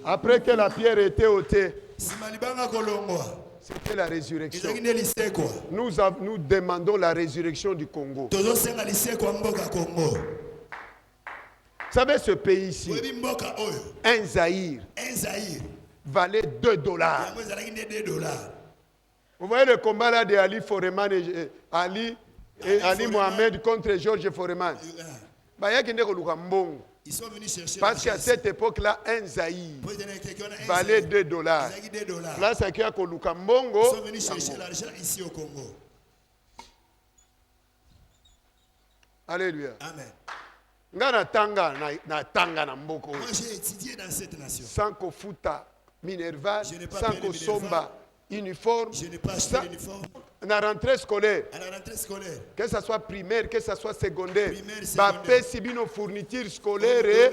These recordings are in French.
Après que la pierre était ôtée, c'était la résurrection. Nous demandons la résurrection du Congo. Vous savez, ce pays ici, un Zaïre, valait $2. Vous voyez le combat là de Ali Foreman et Ali Mohamed contre Georges Foreman. Ils sont venus chercher. Parce qu'à cette époque-là, un Zaïre valait $2. Là, c'est qu'il y a Kolukambongo. Ils sont venus chercher l'argent ici au Congo. Alléluia. Amen. Moi, j'ai étudié dans cette nation. Sans Kofuta, Minerva, sans Kosomba, uniforme. Je n'ai pas acheté l'uniforme. À la rentrée scolaire, que ce soit primaire, que ce soit secondaire, bapé sibino fourniture scolaire,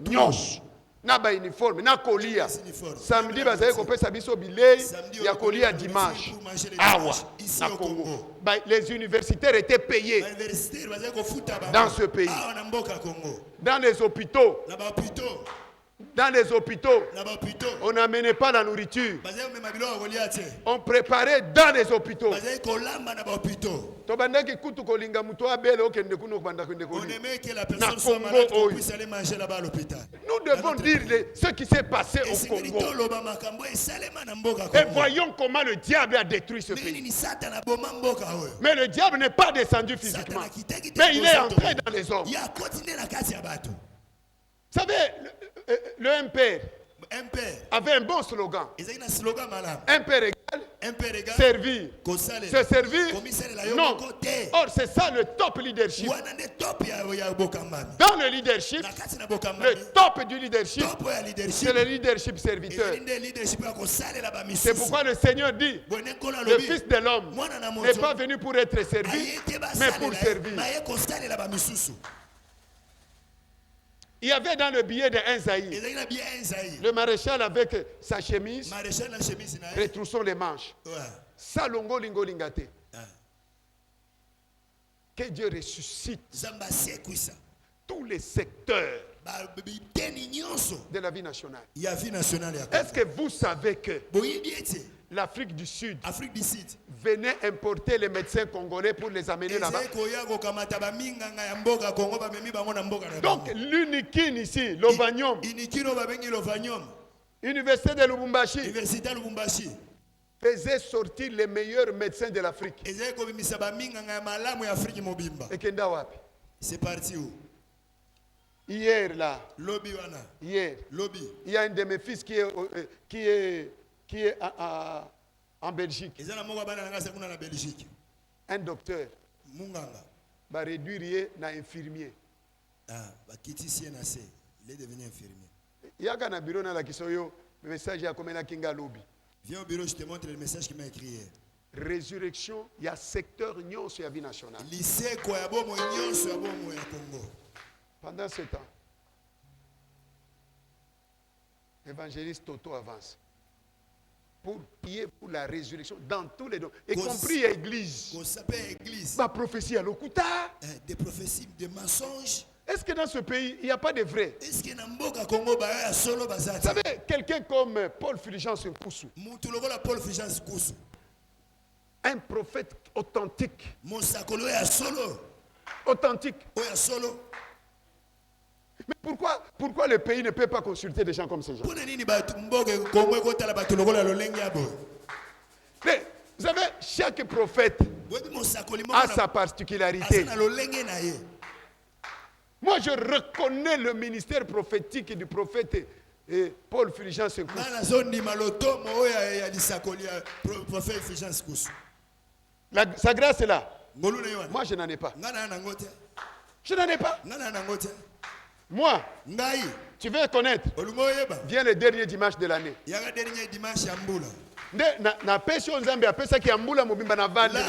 nyos, na ba uniforme, na kolia. Samedi bazaye kopesa biso bilei ya kolia dimanche. Awa na Congo. Les universitaires étaient payés dans ce pays. Dans les hôpitaux. Dans les hôpitaux, on n'amenait pas la nourriture. On préparait dans les hôpitaux. On aimait que la personne soit malade, qu'on puisse aller manger là-bas à l'hôpital. Nous devons dire ce qui s'est passé au Congo. Et voyons comment le diable a détruit ce pays. Mais le diable n'est pas descendu physiquement. Mais il est entré dans les hommes. Vous savez, le MPR avait un bon slogan. Un père égal, servir. Se servir, non. Or, c'est ça le top leadership. Dans le leadership, le top du leadership, c'est le leadership serviteur. C'est pourquoi le Seigneur dit, le Fils de l'homme n'est pas venu pour être servi, mais pour servir. Il y avait dans le billet de un Zaïre, le maréchal avec sa chemise, retroussons les manches. Salongo lingo lingate. Que Dieu ressuscite tous les secteurs de la vie nationale. Est-ce que vous savez que l'Afrique du Sud venait importer les médecins congolais pour les amener là-bas? Donc l'Unikin ici, l'Ovanium, Université de Lubumbashi, faisait sortir les meilleurs médecins de l'Afrique. Et Kenda wapi? C'est parti où? Hier là, hier, il y a un de mes fils qui est en Belgique. Un docteur va réduire un infirmier. Il est devenu infirmier. Il y a un bureau dans la Kisoyo, le message est comme la Kinga Lobby. Viens au bureau, je te montre le message qu'il m'a écrit hier. Résurrection, il y a secteur Nyon sur la vie nationale. Pendant ce temps, l'évangéliste Toto avance pour prier pour la résurrection dans tous les domaines, y compris l'église. Ma prophétie à l'Okuta. Des prophéties, des mensonges. Est-ce que dans ce pays, il n'y a pas de vrai? Vous savez, quelqu'un comme Paul Fulgence Nkusu, un prophète authentique. Authentique. Mais pourquoi le pays ne peut pas consulter des gens comme ces gens? Mais vous savez, chaque prophète a sa particularité. Moi, je reconnais le ministère prophétique du prophète Paul Fulgence Nkusu. Sa grâce est là. Moi, je n'en ai pas. Je n'en ai pas. Moi, tu veux connaître? Viens le dernier dimanche de l'année. Là,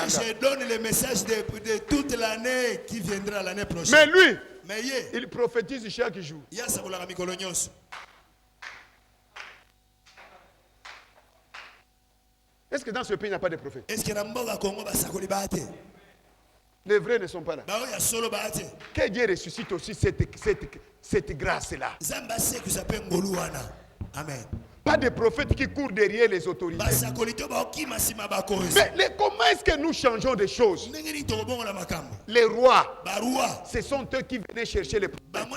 je donne le message de toute l'année qui viendra l'année prochaine. Mais lui, il prophétise chaque jour. Est-ce que dans ce pays, il n'y a pas de prophètes? Les vrais ne sont pas là. Que Dieu ressuscite aussi cette grâce-là. Amen. Pas de prophètes qui courent derrière les autorités. Mais comment est-ce que nous changeons des choses? Les rois, ce sont eux qui venaient chercher les prophètes.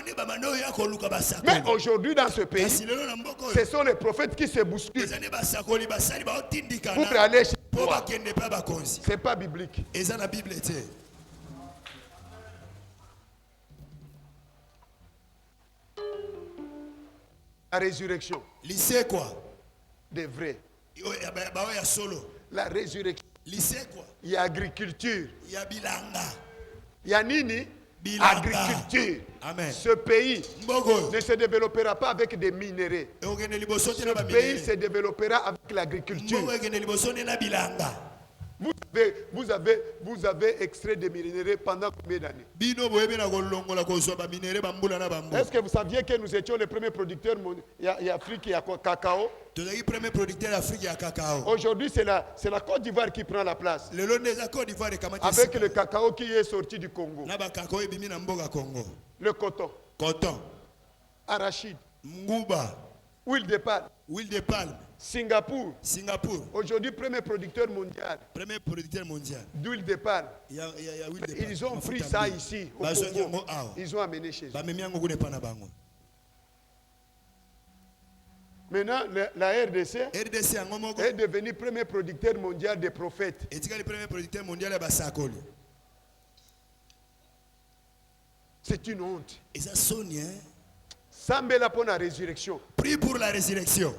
Mais aujourd'hui dans ce pays, ce sont les prophètes qui se bousculent pour aller chez les rois. Ce n'est pas biblique. La résurrection. Lycée quoi? Des vrais. Solo. La résurrection. Lycée quoi? Il y a agriculture. Il y a bilanga. Il y a nini? Bilanga. Agriculture. Amen. Ce pays Mbogo. ne se développera pas avec des minéraux. Ce pays se développera avec l'agriculture. Vous avez extrait des minéraux pendant combien d'années? Est-ce que vous saviez que nous étions les premiers producteurs d'Afrique, il y a cacao? Aujourd'hui, c'est la Côte d'Ivoire qui prend la place. Avec le cacao qui est sorti du Congo. Le coton. Arachide. Huile de palme. Singapour. Aujourd'hui, premier producteur mondial. D'huile de palme. Ils ont pris ça ici, au Congo. Ils ont amené chez eux. Maintenant, la RDC est devenue premier producteur mondial de prophètes. C'est une honte. Sambela pour la résurrection. Prie pour la résurrection.